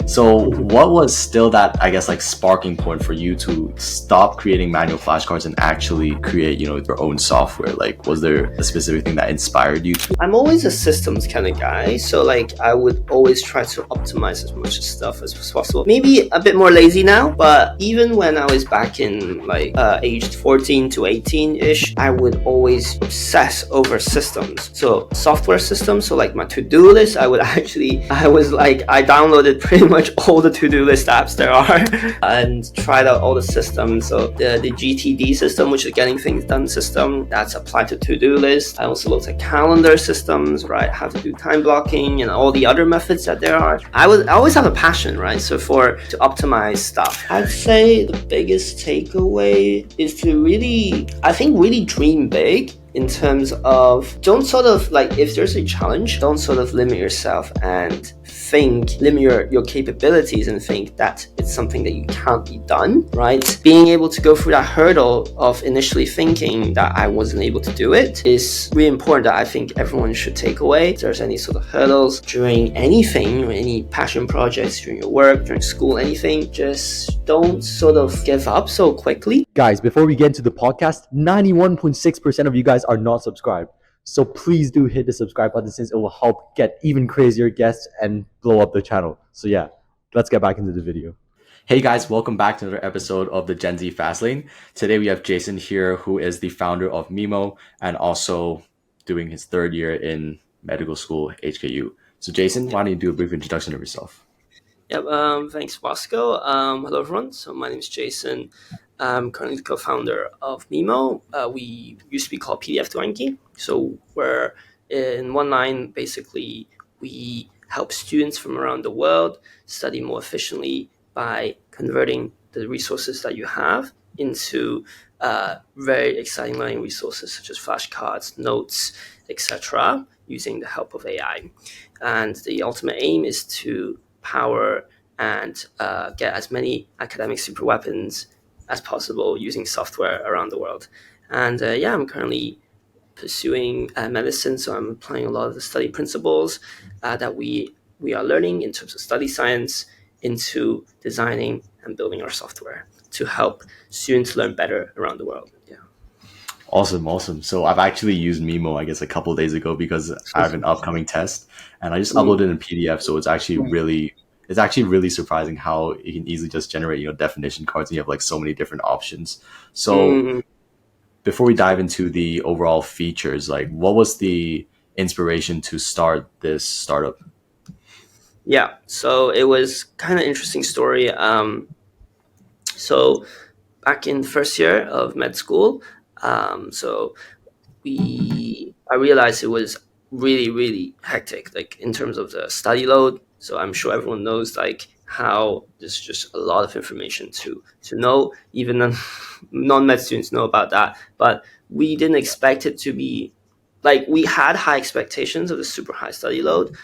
So what was still that, I guess, like sparking point for you to stop creating manual flashcards and actually create, your own software? Like, was there a specific thing that inspired you to? I'm always a systems kind of guy, so like I would always try to optimize as much stuff as possible. Maybe a bit more lazy now, but even when I was back in like aged 14 to 18-ish, I would always obsess over systems. So software systems, so like my to-do list, I downloaded pretty much all the to-do list apps there are and tried out all the systems. So the GTD system, which is getting things done system, that's applied to to-do list. I also looked at calendar systems, right? How to do time blocking and all the other methods that there are. I always have a passion, right? So to optimize stuff. I'd say the biggest takeaway is to really dream big, in terms of don't sort of like, if there's a challenge, don't sort of limit yourself and limit your capabilities and think that it's something that you can't be done, right? Being able to go through that hurdle of initially thinking that I wasn't able to do it is really important, that I think everyone should take away. If there's any sort of hurdles during anything, or any passion projects, during your work, during school, anything, just don't sort of give up so quickly. Guys, before we get into the podcast, 91.6% of you guys are not subscribed. So please do hit the subscribe button, since it will help get even crazier guests and blow up the channel. So yeah, let's get back into the video. Hey guys, welcome back to another episode of the Gen Z Fastlane. Today we have Jason here, who is the founder of Mimo and also doing his third year in medical school, HKU. So Jason, why don't you do a brief introduction of yourself? Yep, thanks, Bosco. Hello, everyone. So my name is Jason. I'm currently the co-founder of Mimo. We used to be called PDF to Anki. So we're in one line, basically, we help students from around the world study more efficiently by converting the resources that you have into very exciting learning resources such as flashcards, notes, etc., using the help of AI. And the ultimate aim is to power and get as many academic super weapons as possible using software around the world. And I'm currently pursuing medicine, so I'm applying a lot of the study principles that we are learning in terms of study science into designing and building our software to help students learn better around the world. Yeah. Awesome. So I've actually used Mimo, I guess, a couple of days ago because I have an upcoming test, and I just uploaded in PDF. So it's actually really surprising how you can easily just generate, definition cards, and you have like so many different options. So before we dive into the overall features, like what was the inspiration to start this startup? Yeah, so it was kind of interesting story. So back in first year of med school, I realized it was really, really hectic, like in terms of the study load. So I'm sure everyone knows like how there's just a lot of information to know. Even non-med students know about that. But we didn't expect it to be like, we had high expectations of the super high study load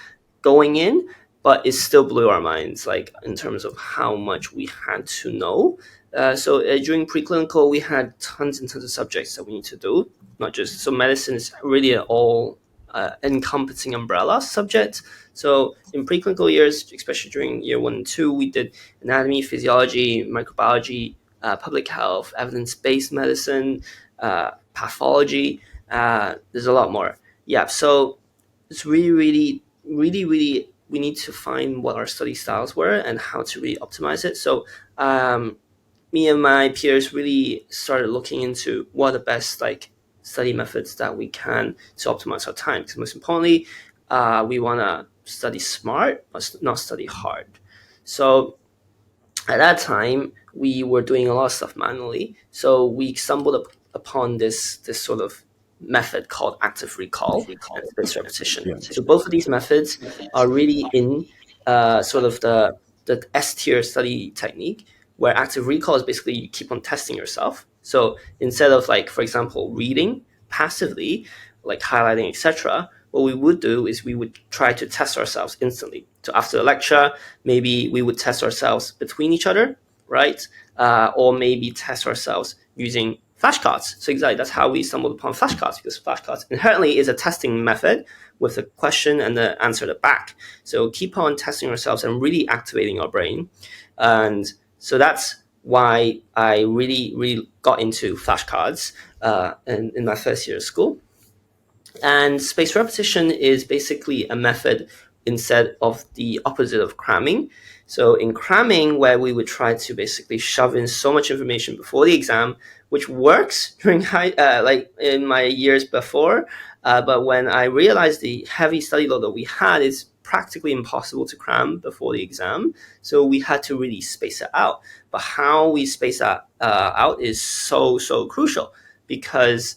going in, but it still blew our minds, like in terms of how much we had to know. During preclinical, we had tons and tons of subjects that we need to do. Not just, so medicine is really an all encompassing umbrella subject. So in preclinical years, especially during year 1 and 2, we did anatomy, physiology, microbiology, public health, evidence-based medicine, pathology. There's a lot more. Yeah, so it's really, we need to find what our study styles were and how to really optimize it. So me and my peers really started looking into what are the best like study methods that we can to optimize our time. Because most importantly, we want to study smart, but not study hard. So at that time, we were doing a lot of stuff manually. So we stumbled upon this sort of method called active recall and spaced repetition. Yeah. So both of these methods are really in sort of the S tier study technique, where active recall is basically you keep on testing yourself. So instead of like, for example, reading passively, like highlighting, etc., what we would do is we would try to test ourselves instantly. So after the lecture, maybe we would test ourselves between each other, right? Or maybe test ourselves using flashcards. So exactly, that's how we stumbled upon flashcards, because flashcards inherently is a testing method with the question and the answer at the back. So keep on testing ourselves and really activating our brain. And so that's why I really got into flashcards in my first year of school. And spaced repetition is basically a method instead of the opposite of cramming. So in cramming, where we would try to basically shove in so much information before the exam, which works during like in my years before, but when I realized the heavy study load that we had, it's practically impossible to cram before the exam. So we had to really space it out. But how we space that out is so crucial, because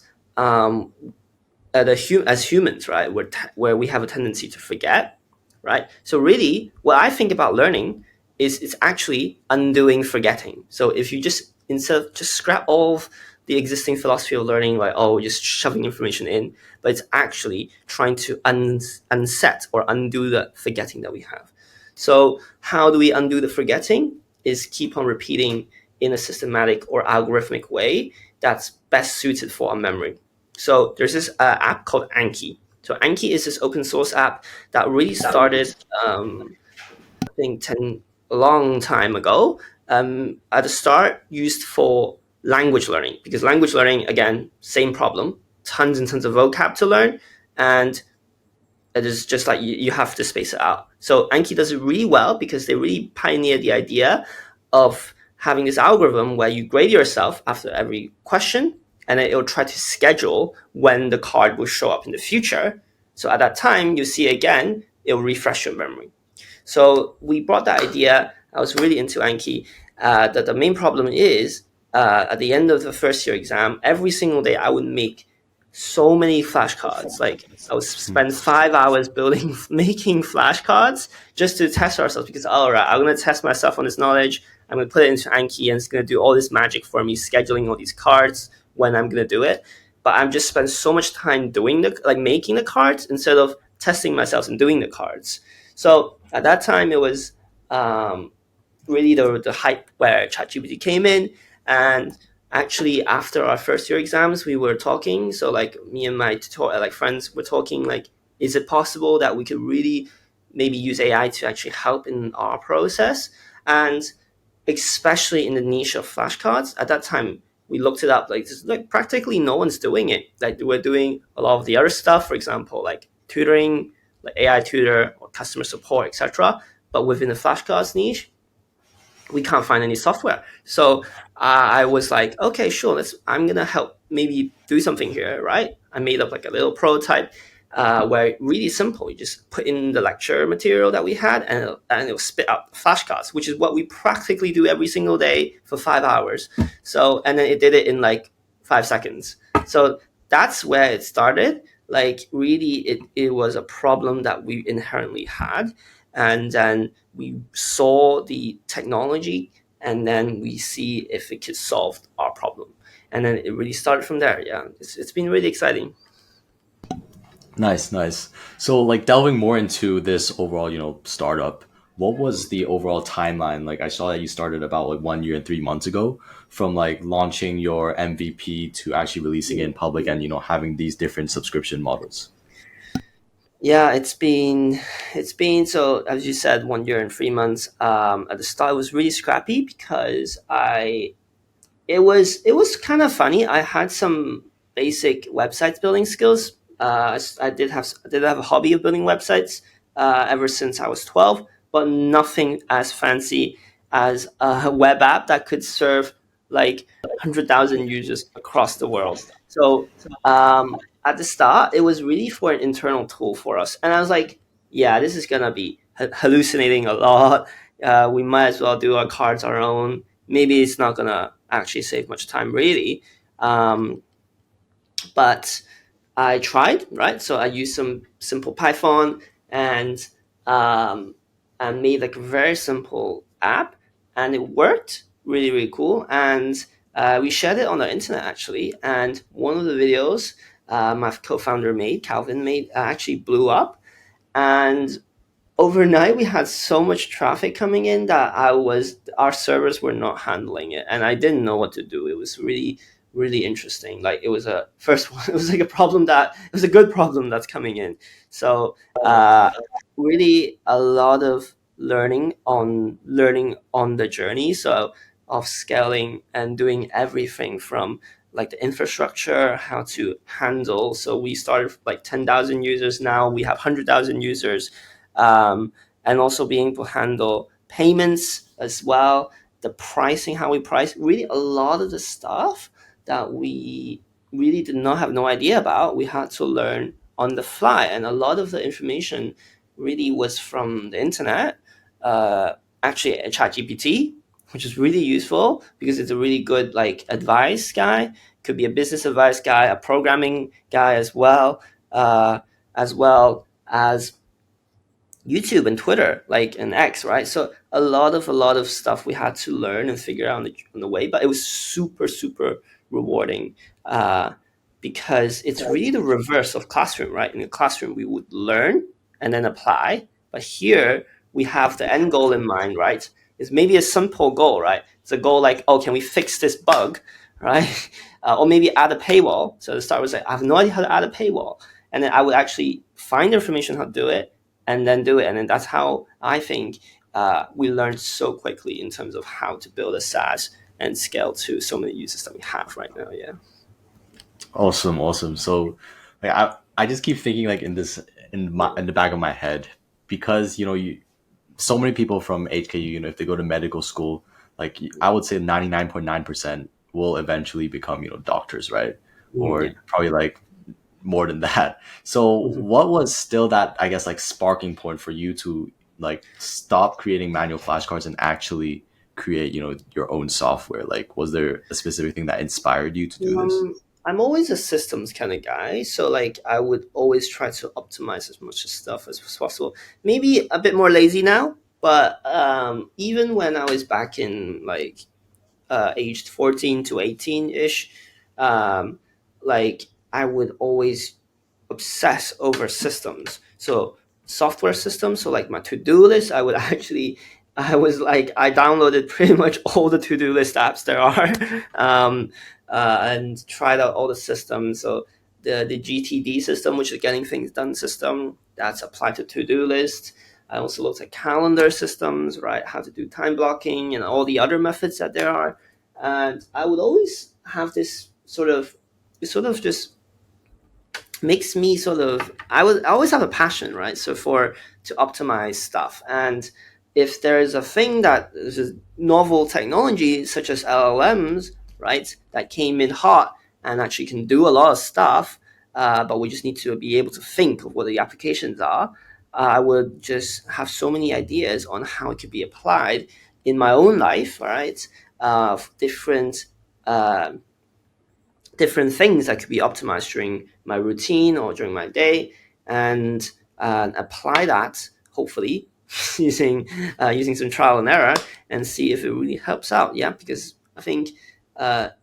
as humans, right, where we have a tendency to forget, right? So really, what I think about learning is it's actually undoing forgetting. So if you just, instead of just scrap all of the existing philosophy of learning, like, oh, just shoving information in, but it's actually trying to unset or undo the forgetting that we have. So how do we undo the forgetting? Is keep on repeating in a systematic or algorithmic way that's best suited for our memory. So there's this app called Anki. So Anki is this open source app that really started, I think, a long time ago. At the start, used for language learning, because language learning, again, same problem, tons and tons of vocab to learn, and it is just like you have to space it out. So Anki does it really well because they really pioneered the idea of having this algorithm where you grade yourself after every question, and then it'll try to schedule when the card will show up in the future. So at that time, you see again, it'll refresh your memory. So we brought that idea. I was really into Anki. That the main problem is at the end of the first year exam, every single day I would make so many flashcards. Like I would spend 5 hours making flashcards just to test ourselves, because all right, I'm going to test myself on this knowledge. I'm going to put it into Anki, and it's going to do all this magic for me, scheduling all these cards when I'm going to do it. But I'm just spent so much time making the cards instead of testing myself and doing the cards. So at that time, it was really the hype where ChatGPT came in. And actually, after our first year exams, we were talking. So like me and my friends were talking, like, is it possible that we could really maybe use AI to actually help in our process? And especially in the niche of flashcards, at that time, we looked it up. Like practically no one's doing it. Like we're doing a lot of the other stuff, for example, like tutoring, like AI tutor or customer support, etc. But within the flashcards niche, we can't find any software. So I was like, okay, sure, I'm gonna help maybe do something here, right? I made up like a little prototype where really simple. You just put in the lecture material that we had, and it'll spit out flashcards, which is what we practically do every single day for 5 hours. So, and then it did it in like 5 seconds. So that's where it started. Like really, it was a problem that we inherently had. And then we saw the technology, and then we see if it could solve our problem. And then it really started from there. Yeah, it's been really exciting. Nice. So, like, delving more into this overall, startup, what was the overall timeline? Like, I saw that you started about like 1 year and 3 months ago, from like launching your MVP to actually releasing it in public, and having these different subscription models. Yeah, it's been so, as you said, 1 year and 3 months. At the start, it was really scrappy because it was kind of funny. I had some basic websites building skills. I did have a hobby of building websites ever since I was 12, but nothing as fancy as a web app that could serve like 100,000 users across the world. So at the start, it was really for an internal tool for us, and I was like, yeah, this is gonna be hallucinating a lot. We might as well do our cards our own. Maybe it's not gonna actually save much time, really. Um, but I tried, right? So I used some simple Python, and um, I made like a very simple app, and it worked really cool. And we shared it on the internet actually. And one of the videos my co-founder Calvin made, actually blew up. And overnight we had so much traffic coming in that our servers were not handling it, and I didn't know what to do. It was really really interesting. Like it was a first one, it was like it was a good problem that's coming in. So really a lot of learning on the journey. So of scaling and doing everything from like the infrastructure, how to handle. So we started like 10,000 users. Now we have 100,000 users, and also being able to handle payments as well. The pricing, how we price, really a lot of the stuff that we really did not have no idea about. We had to learn on the fly, and a lot of the information really was from the internet. Actually, ChatGPT, which is really useful because it's a really good like advice guy. Could be a business advice guy, a programming guy as well as YouTube and Twitter, like and X, right? So a lot of stuff we had to learn and figure out on the way, but it was super rewarding, because it's really the reverse of classroom, right? In the classroom, we would learn and then apply, but here we have the end goal in mind, right? It's maybe a simple goal, right? It's a goal like, oh, can we fix this bug, right? Or maybe add a paywall. So the start was like, I have no idea how to add a paywall, and then I would actually find the information how to do it and then do it. And then that's how I think we learned so quickly in terms of how to build a SaaS and scale to so many users that we have right now. Yeah. Awesome. So, like, I just keep thinking like in the back of my head, because so many people from HKU, if they go to medical school, like I would say 99.9% will eventually become doctors, right? Or Yeah. probably like more than that. So Mhm. what was still that, I guess, like sparking point for you to like stop creating manual flashcards and actually create your own software? Like, was there a specific thing that inspired you to do this? I'm always a systems kind of guy, so like I would always try to optimize as much stuff as possible. Maybe a bit more lazy now, but even when I was back in like aged 14 to 18 ish, um, like I would always obsess over systems. So software systems. So like my to-do list, I downloaded pretty much all the to-do list apps there are, and tried out all the systems. So the GTD system, which is getting things done system, that's applied to to-do list. I also looked at calendar systems, right? How to do time blocking and all the other methods that there are. And I would always have this sort of just makes me sort of I always have a passion, right? So for to optimize stuff. And if there is a thing that is a novel technology such as LLMs, right, that came in hot and actually can do a lot of stuff, but we just need to be able to think of what the applications are. I would just have so many ideas on how it could be applied in my own life, right? Different uh, different things that could be optimized during my routine or during my day, and apply that hopefully using some trial and error and see if it really helps out. Yeah, because I think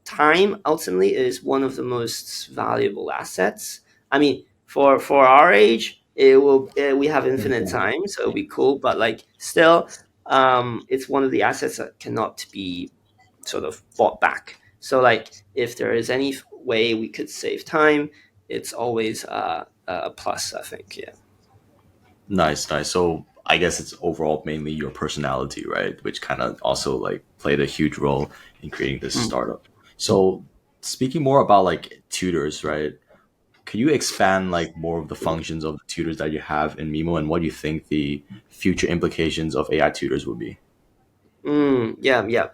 time ultimately is one of the most valuable assets. I mean, for our age, we have infinite time, so it'll be cool. But like still, it's one of the assets that cannot be sort of bought back. So like if there is any way we could save time, it's always a plus, I think. Yeah. Nice. So I guess it's overall mainly your personality, right? Which kind of also like played a huge role in creating this Mm. startup. So speaking more about like tutors, right? Could you expand like more of the functions of the tutors that you have in Mimo, and what do you think the future implications of AI tutors would be? Yeah.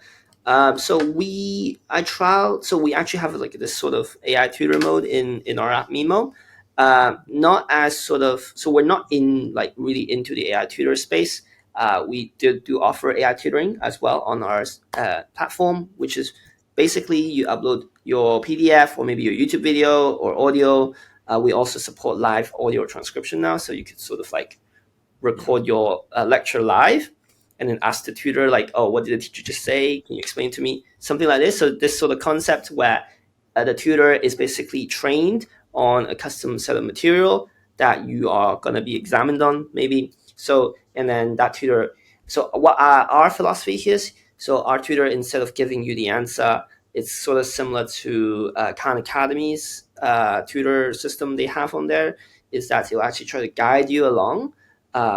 So we actually have like this sort of AI tutor mode in our app Mimo. Not as sort of, so we're not in like really into the AI tutor space. We do offer AI tutoring as well on our platform, which is basically you upload your PDF or maybe your YouTube video or audio. We also support live audio transcription now, so you could sort of like record your lecture live and then ask the tutor like, oh, what did the teacher just say, can you explain to me, something like this. So this sort of concept where the tutor is basically trained on a custom set of material that you are going to be examined on maybe. So and then that tutor, so what our philosophy is, so our tutor, instead of giving you the answer it's sort of similar to Khan Academy's tutor system they have on there, is that it'll actually try to guide you along.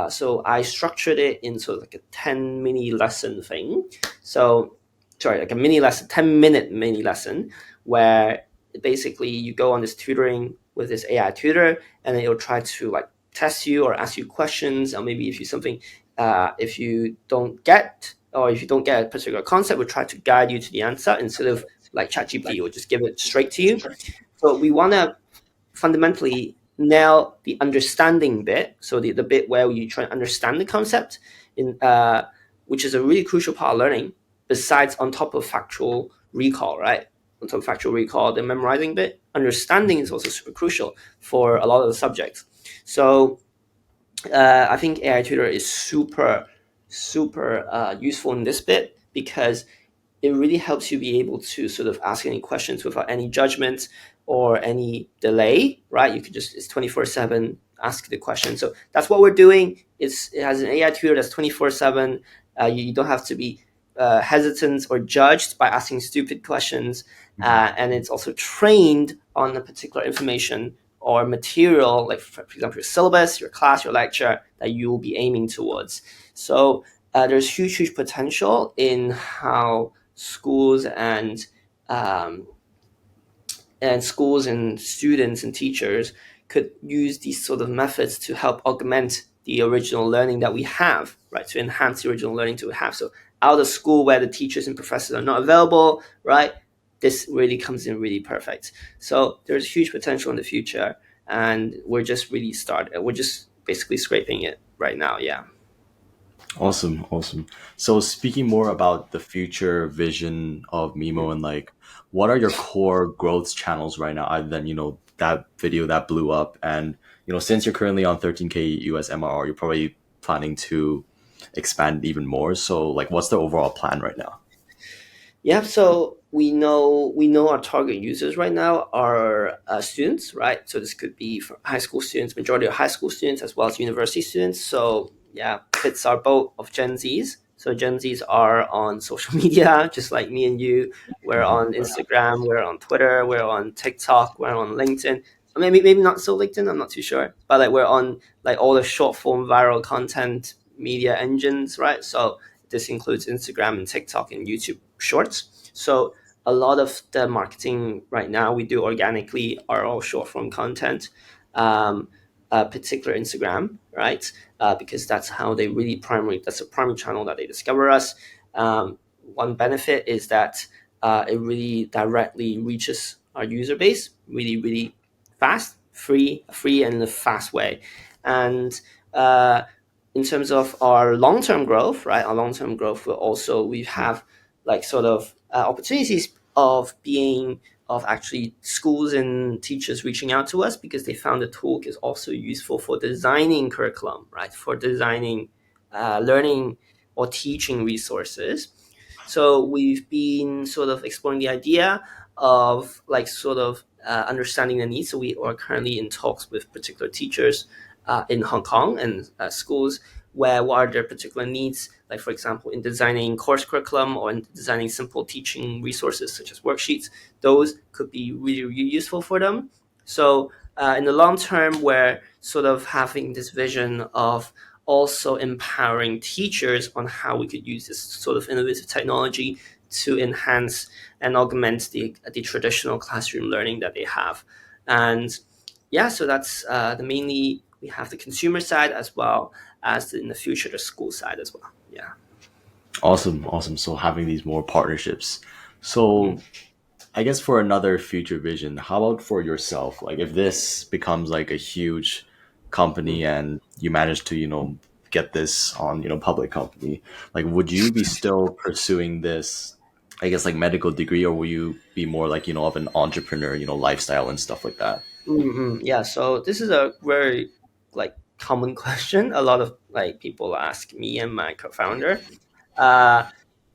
So I structured it in sort of like a 10 mini lesson thing. So, sorry, like a mini lesson, 10-minute mini lesson, where basically you go on this tutoring with this AI tutor, and then it'll try to like test you or ask you questions, or maybe if you don't get, or if you don't get a particular concept, we'll try to guide you to the answer instead of like ChatGPT will just give it straight to you. So we want to fundamentally nail the understanding bit. So the bit where you try to understand the concept, which is a really crucial part of learning, besides on top of factual recall, right? On top of factual recall, the memorizing bit, understanding is also super crucial for a lot of the subjects. So I think AI Tutor is super useful in this bit, because it really helps you be able to sort of ask any questions without any judgment or any delay, right? You could just, it's 24/7, ask the question. So that's what we're doing. It has an AI tutor that's 24/7. You don't have to be hesitant or judged by asking stupid questions. And it's also trained on a particular information or material, like for example, your syllabus, your class, your lecture, that you will be aiming towards. So there's huge potential in how schools and students and teachers could use these sort of methods to help augment the original learning that we have, right? To enhance the original learning that we have. So out of school where the teachers and professors are not available, right? This really comes in really perfect. So there's huge potential in the future, and we're just basically scraping it right now. Yeah. Awesome, awesome. So speaking more about the future vision of Mimo, and like what are your core growth channels right now, other than, that video that blew up, and since you're currently on 13K US MRR, you're probably planning to expand even more. So like what's the overall plan right now? Yeah, so we know our target users right now are students, right? So this could be for high school students, majority of high school students, as well as university students. So yeah, fits our boat of Gen Zs. So Gen Zs are on social media, just like me and you. We're on Instagram, we're on Twitter, we're on TikTok, we're on LinkedIn. Maybe not so LinkedIn, I'm not too sure. But like we're on like all the short form viral content media engines, right? So this includes Instagram and TikTok and YouTube Shorts. So a lot of the marketing right now we do organically are all short form content, particular Instagram, right? Because that's how they really that's the primary channel that they discover us. One benefit is that it really directly reaches our user base really fast, free and in a fast way. And in terms of our long-term growth, right? Our long-term growth we have like sort of opportunities of actually schools and teachers reaching out to us, because they found the tool is also useful for designing curriculum, right? For designing learning or teaching resources. So we've been sort of exploring the idea of like sort of understanding the needs. So we are currently in talks with particular teachers in Hong Kong and schools, where what are their particular needs, like for example in designing course curriculum or in designing simple teaching resources such as worksheets. Those could be really useful for them. So in the long term, we're sort of having this vision of also empowering teachers on how we could use this sort of innovative technology to enhance and augment the traditional classroom learning that they have. And yeah, so that's mainly we have the consumer side as well as in the future the school side as well. Yeah. Awesome, awesome. So having these more partnerships. So I guess for another future vision, how about for yourself? Like if this becomes like a huge company and you manage to, get this on, public company, like would you be still pursuing this, I guess like medical degree, or will you be more like, of an entrepreneur, lifestyle and stuff like that? Yeah, so this is a very like common question. A lot of like people ask me and my co-founder. Uh,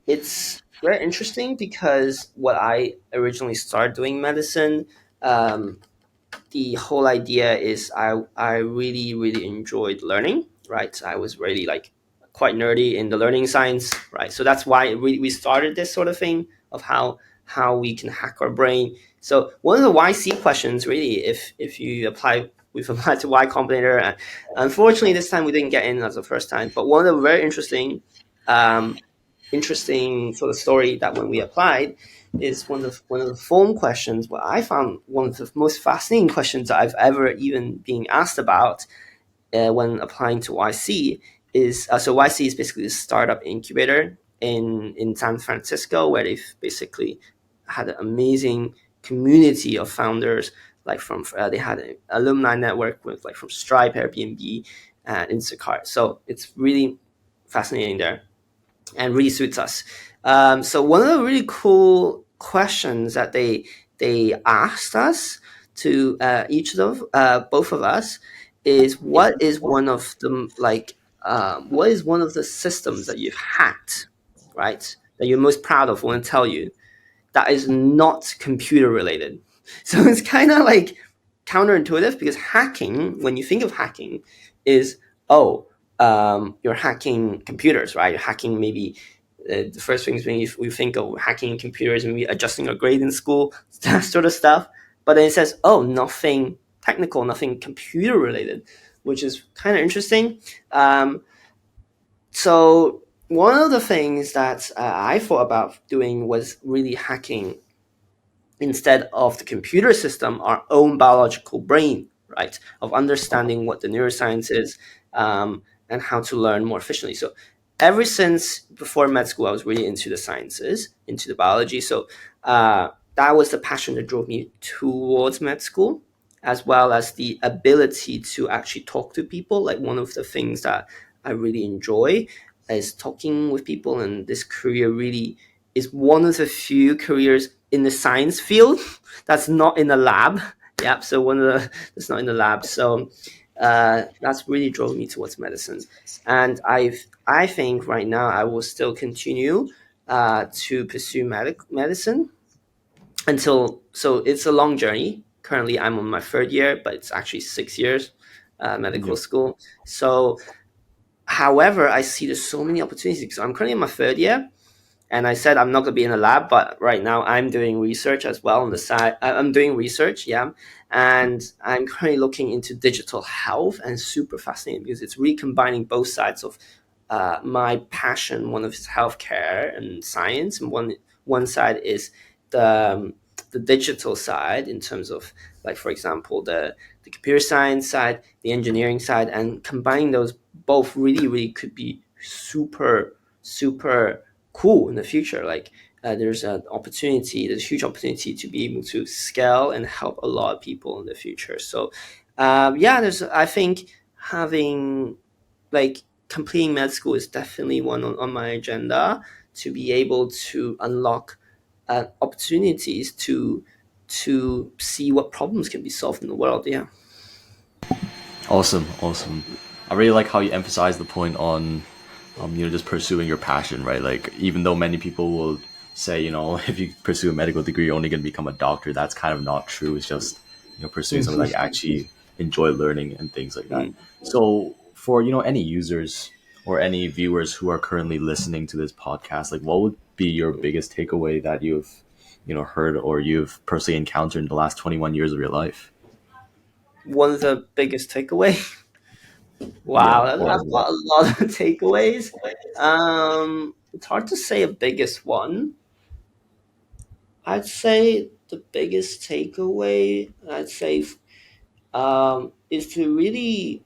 it's very interesting because what I originally started doing medicine, um, the whole idea is I really enjoyed learning, right? I was really like quite nerdy in the learning science, right? So that's why we started this sort of thing of how how we can hack our brain. So one of the YC questions, really, if you apply, we've applied to Y Combinator, and unfortunately this time we didn't get in as the first time. But one of the very interesting sort of story that when we applied is one of the form questions. What I found one of the most fascinating questions that I've ever even been asked about when applying to YC is so YC is basically a startup incubator in San Francisco, where they've basically had an amazing community of founders. Like from they had an alumni network with like from Stripe, Airbnb, and Instacart. So it's really fascinating there, and really suits us. So one of the really cool questions that they asked us to each of both of us is what is one of the what is one of the systems that you've hacked, right? That you're most proud of, want to tell you that is not computer related. So it's kind of like counterintuitive, because hacking, when you think of hacking, is you're hacking computers, right? You're hacking maybe the first things when we think of hacking computers and maybe adjusting a grade in school, that sort of stuff. But then it says, nothing technical, nothing computer related, which is kind of interesting. So one of the things that I thought about doing was really hacking, instead of the computer system, our own biological brain, right? Of understanding what the neuroscience is, and how to learn more efficiently. So ever since before med school, I was really into the sciences, into the biology. So that was the passion that drove me towards med school, as well as the ability to actually talk to people. Like one of the things that I really enjoy is talking with people, and this career really is one of the few careers in the science field that's not in the lab. Yep. So one of the that's not in the lab. So that's really drove me towards medicine, and I think right now I will still continue to pursue medicine until. So it's a long journey. Currently, I'm on my third year, but it's actually 6 years medical school. So, however, I see there's so many opportunities because I'm currently in my third year. And I said I'm not going to be in a lab, but right now I'm doing research as well on the side. I'm doing research, yeah, and I'm currently looking into digital health, and super fascinating because it's really combining both sides of my passion. One of is healthcare and science, and one side is the digital side in terms of, like, for example, the computer science side, the engineering side, and combining those both really could be super cool in the future. Like there's a huge opportunity to be able to scale and help a lot of people in the future. So I think having, like, completing med school is definitely one on my agenda, to be able to unlock opportunities to see what problems can be solved in the world. Yeah. Awesome. I really like how you emphasize the point on just pursuing your passion, right? Like, even though many people will say, if you pursue a medical degree, you're only going to become a doctor. That's kind of not true. It's just, pursuing something that you actually enjoy learning and things like that. So for, any users or any viewers who are currently listening to this podcast, like, what would be your biggest takeaway that you've, heard or you've personally encountered in the last 21 years of your life? One of the biggest takeaway. Wow, that's a lot of takeaways. It's hard to say a biggest one. I'd say the biggest takeaway, is to really,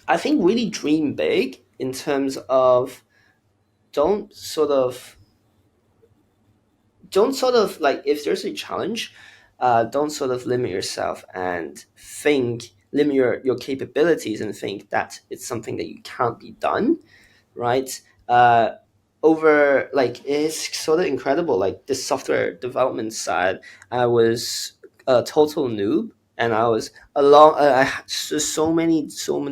I think, really dream big in terms of don't sort of like, if there's a challenge, don't sort of limit yourself and limit your capabilities and think that it's something that you can't be done, right? Over, like, it's sort of incredible. Like, this software development side, I was a total noob, and I was I had so many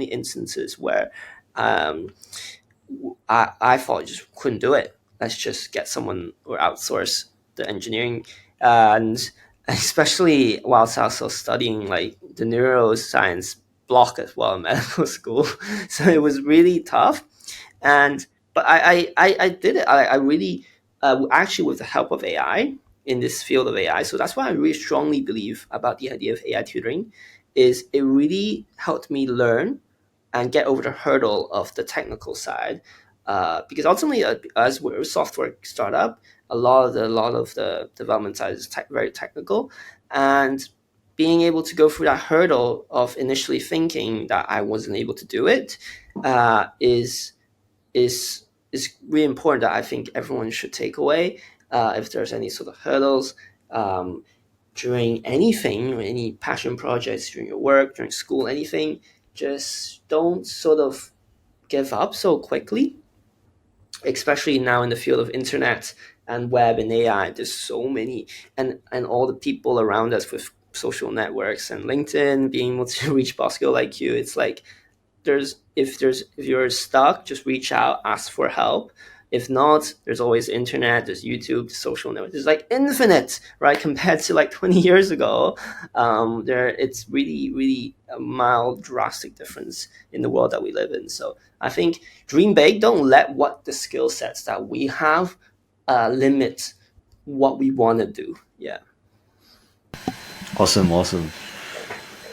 instances where I thought I just couldn't do it. Let's just get someone or outsource the engineering. And especially whilst also studying, like, the neuroscience block as well in medical school. So it was really tough. But I did it. I really actually with the help of AI in this field of AI. So that's why I really strongly believe about the idea of AI tutoring. Is it really helped me learn and get over the hurdle of the technical side, because ultimately, as we're a software startup, a lot of the development side is very technical, and being able to go through that hurdle of initially thinking that I wasn't able to do it, is is is really important, that I think everyone should take away. If there's any sort of hurdles, um, during anything, or any passion projects, during your work, during school, anything, just don't sort of give up so quickly. Especially now in the field of internet and web and AI, there's so many, and all the people around us with social networks and LinkedIn being able to reach Bosco like you. It's like, if you're stuck, just reach out, ask for help. If not, there's always internet, there's YouTube, social network. There's like infinite, right? Compared to like 20 years ago, it's really a mild, drastic difference in the world that we live in. So I think dream big. Don't let what the skill sets that we have limit what we want to do. Yeah. Awesome.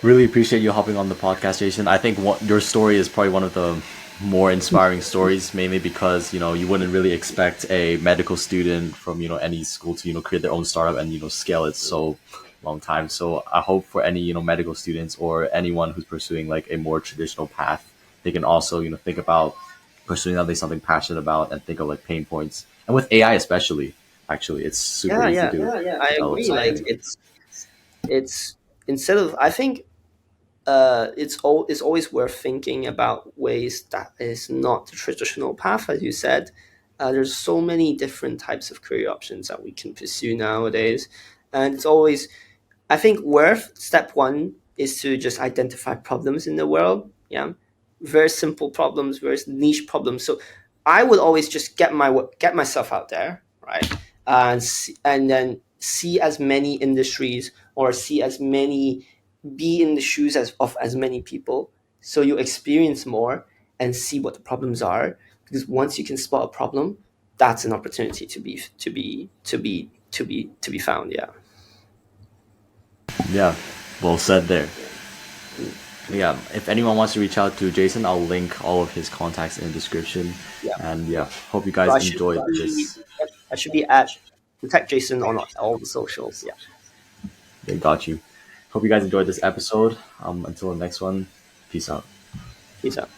Really appreciate you hopping on the podcast, Jason. I think your story is probably one of the more inspiring stories, mainly because you wouldn't really expect a medical student from any school to create their own startup and scale it so long time. So I hope for any medical students or anyone who's pursuing like a more traditional path, they can also think about pursuing something passionate about and think of like pain points. And with AI especially, actually, it's super Yeah, easy yeah, to I develop agree. Like something. it's instead of, I think, it's always worth thinking about ways that is not the traditional path, as you said. There's so many different types of career options that we can pursue nowadays, and it's always, I think, worth step one is to just identify problems in the world. Yeah, very simple problems, very niche problems. So I would always just get myself out there, right, and then see as many industries, or see as many, be in the shoes of as many people, so you experience more and see what the problems are. Because once you can spot a problem, that's an opportunity to be found. Yeah. Yeah, well said there. Yeah, if anyone wants to reach out to Jason, I'll link all of his contacts in the description. Yeah. And yeah, hope you So guys enjoyed this. I should be at Protect Jason on all the socials. Yeah. They got you. Hope you guys enjoyed this episode. Until the next one, peace out. Peace out.